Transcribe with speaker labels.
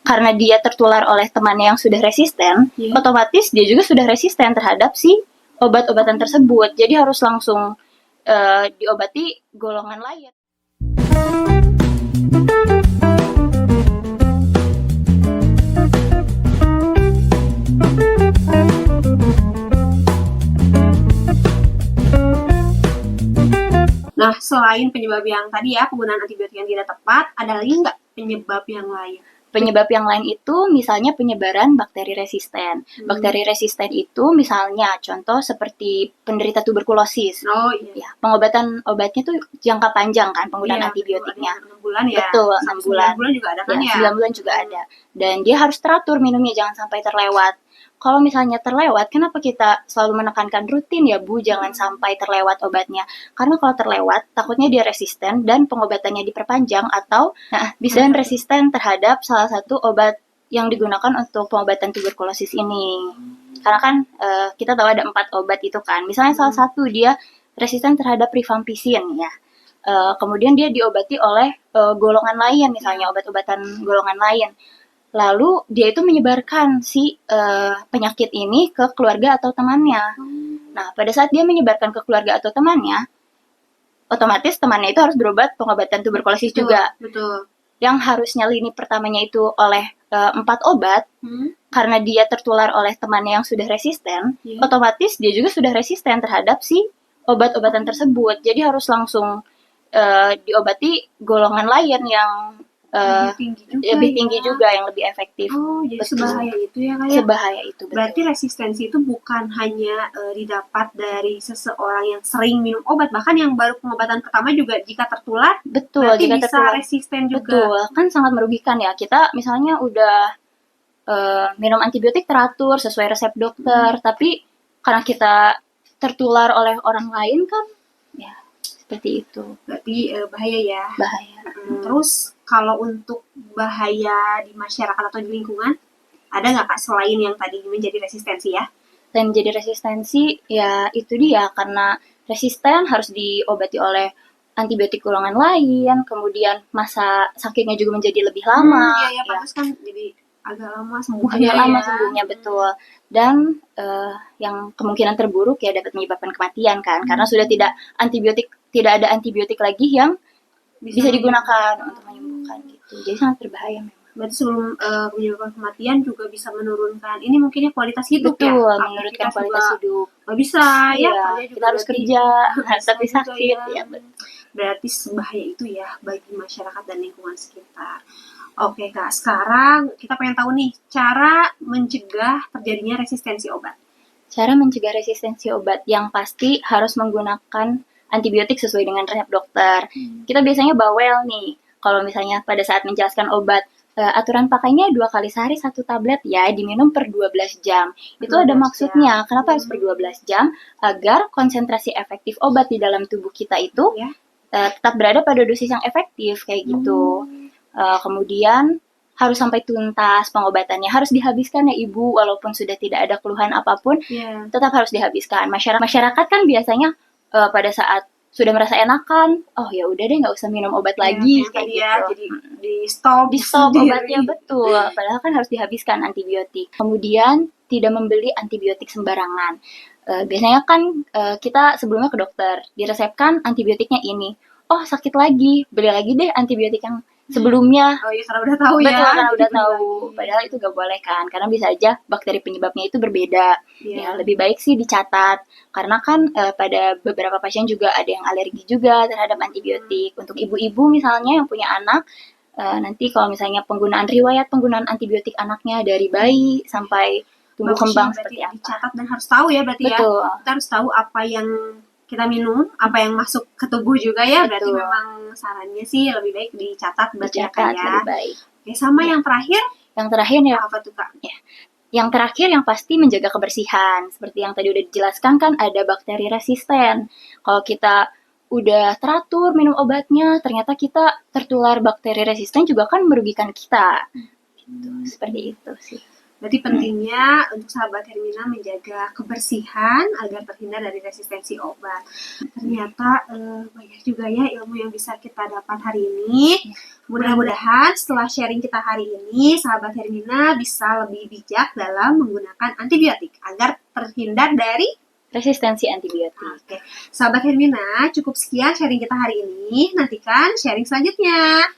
Speaker 1: karena dia tertular oleh temannya yang sudah resisten, otomatis dia juga sudah resisten terhadap si obat-obatan tersebut. Jadi harus langsung diobati golongan lain.
Speaker 2: Nah, selain penyebab yang tadi ya, penggunaan antibiotik yang tidak tepat, ada lagi nggak penyebab yang lain?
Speaker 1: Penyebab yang lain itu misalnya penyebaran bakteri resisten. Bakteri resisten itu misalnya contoh seperti penderita tuberkulosis.
Speaker 2: Oh iya.
Speaker 1: Ya, pengobatan obatnya tuh jangka panjang kan penggunaan antibiotiknya.
Speaker 2: 6 bulan ya.
Speaker 1: Betul, 6 bulan.
Speaker 2: 9 bulan juga ada kan ya?
Speaker 1: 9 bulan juga ada. Dan dia harus teratur minumnya, jangan sampai terlewat. Kalau misalnya terlewat, kenapa kita selalu menekankan rutin ya Bu, jangan sampai terlewat obatnya. Karena kalau terlewat, takutnya dia resisten dan pengobatannya diperpanjang atau bisa resisten terhadap salah satu obat yang digunakan untuk pengobatan tuberkulosis ini. Karena kan kita tahu ada 4 obat itu kan. Misalnya salah satu dia resisten terhadap rifampicin ya. Kemudian dia diobati oleh golongan lain, misalnya obat-obatan golongan lain. Lalu dia itu menyebarkan si penyakit ini ke keluarga atau temannya. Nah, pada saat dia menyebarkan ke keluarga atau temannya, otomatis temannya itu harus berobat pengobatan tuberkulosis juga.
Speaker 2: Betul.
Speaker 1: Yang harusnya lini pertamanya itu oleh 4 obat, karena dia tertular oleh temannya yang sudah resisten, otomatis dia juga sudah resisten terhadap si obat-obatan tersebut. Jadi harus langsung diobati golongan lain yang lebih tinggi juga yang lebih efektif.
Speaker 2: Oh, jadi
Speaker 1: betul.
Speaker 2: Sebahaya itu ya kayak.
Speaker 1: Sebahaya itu. Betul.
Speaker 2: Berarti resistensi itu bukan hanya didapat dari seseorang yang sering minum obat, bahkan yang baru pengobatan pertama juga jika tertular,
Speaker 1: betul,
Speaker 2: berarti
Speaker 1: jika
Speaker 2: bisa
Speaker 1: tertular
Speaker 2: resisten juga.
Speaker 1: Betul, kan sangat merugikan ya. Kita misalnya udah minum antibiotik teratur sesuai resep dokter, tapi karena kita tertular oleh orang lain kan, ya seperti itu.
Speaker 2: Berarti bahaya ya.
Speaker 1: Bahaya.
Speaker 2: Terus kalau untuk bahaya di masyarakat atau di lingkungan, ada nggak Kak selain yang tadi menjadi resistensi ya?
Speaker 1: Dan menjadi resistensi ya itu dia, karena resisten harus diobati oleh antibiotik golongan lain, kemudian masa sakitnya juga menjadi lebih lama.
Speaker 2: Iya, pantas kan jadi agak lama
Speaker 1: sembuhnya. Betul. Dan yang kemungkinan terburuk ya dapat menyebabkan kematian kan, karena sudah tidak ada antibiotik lagi yang bisa digunakan untuk menyembuhkan gitu. Jadi sangat berbahaya memang.
Speaker 2: Berarti sebelum menyebabkan kematian juga bisa menurunkan ini mungkinnya kualitas hidup.
Speaker 1: Betul, ya. Menurunkan kualitas hidup.
Speaker 2: Nggak bisa
Speaker 1: ya. Kita harus kerja tapi sakit ya.
Speaker 2: Berarti sebahaya itu ya bagi masyarakat dan lingkungan sekitar. Oke Kak, sekarang kita pengen tahu nih cara mencegah terjadinya resistensi obat.
Speaker 1: Cara mencegah resistensi obat yang pasti harus menggunakan antibiotik sesuai dengan resep dokter. Kita biasanya bawel nih, kalau misalnya pada saat menjelaskan obat, aturan pakainya 2 kali sehari 1 tablet ya, diminum per 12 jam. Itu ada maksudnya, kenapa harus per 12 jam? Agar konsentrasi efektif obat di dalam tubuh kita itu tetap berada pada dosis yang efektif, kayak gitu. Kemudian harus sampai tuntas pengobatannya, harus dihabiskan ya Ibu, walaupun sudah tidak ada keluhan apapun, tetap harus dihabiskan. Masyarakat kan biasanya pada saat sudah merasa enakan, oh ya udah deh nggak usah minum obat lagi kayak gitu.
Speaker 2: Jadi di stop
Speaker 1: obatnya, betul. Padahal kan harus dihabiskan antibiotik. Kemudian tidak membeli antibiotik sembarangan. Biasanya kan kita sebelumnya ke dokter diresepkan antibiotiknya ini. Oh sakit lagi, beli lagi deh antibiotik yang sebelumnya.
Speaker 2: Oh iya, karena udah tahu ya.
Speaker 1: Betul, karena udah tahu. Padahal itu gak boleh kan, karena bisa aja bakteri penyebabnya itu berbeda. Ya lebih baik sih dicatat, karena kan pada beberapa pasien juga ada yang alergi juga terhadap antibiotik. Untuk ibu-ibu misalnya yang punya anak, nanti kalau misalnya riwayat penggunaan antibiotik anaknya dari bayi sampai tumbuh kembang seperti apa.
Speaker 2: Dicatat dan harus tahu ya berarti.
Speaker 1: Betul.
Speaker 2: Ya. Kita harus tahu apa yang kita minum, apa yang masuk ke tubuh juga ya. Berarti memang sarannya sih lebih baik dicatat ya.
Speaker 1: Lebih baik.
Speaker 2: Oke, sama yang terakhir
Speaker 1: ya
Speaker 2: apa tuh Kak?
Speaker 1: Ya. Yang terakhir yang pasti menjaga kebersihan. Seperti yang tadi udah dijelaskan kan ada bakteri resisten. Kalau kita udah teratur minum obatnya, ternyata kita tertular bakteri resisten juga kan merugikan kita. Gitu. Seperti itu sih.
Speaker 2: Berarti pentingnya untuk sahabat Hermina menjaga kebersihan agar terhindar dari resistensi obat. Ternyata banyak juga ya ilmu yang bisa kita dapat hari ini. Mudah-mudahan setelah sharing kita hari ini, sahabat Hermina bisa lebih bijak dalam menggunakan antibiotik agar terhindar dari
Speaker 1: Resistensi antibiotik.
Speaker 2: Oke, sahabat Hermina, cukup sekian sharing kita hari ini. Nantikan sharing selanjutnya.